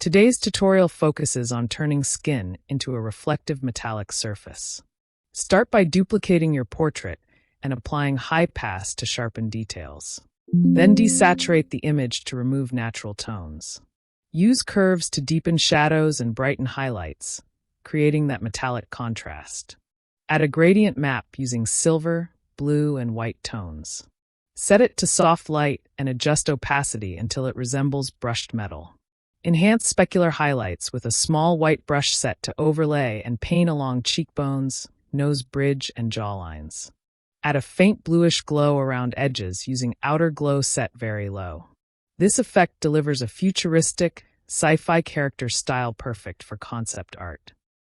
Today's tutorial focuses on turning skin into a reflective metallic surface. Start by duplicating your portrait and applying high pass to sharpen details. Then desaturate the image to remove natural tones. Use curves to deepen shadows and brighten highlights, creating that metallic contrast. Add a gradient map using silver, blue, and white tones. Set it to soft light and adjust opacity until it resembles brushed metal. Enhance specular highlights with a small white brush set to overlay and paint along cheekbones, nose bridge, and jawlines. Add a faint bluish glow around edges using outer glow set very low. This effect delivers a futuristic, sci-fi character style perfect for concept art.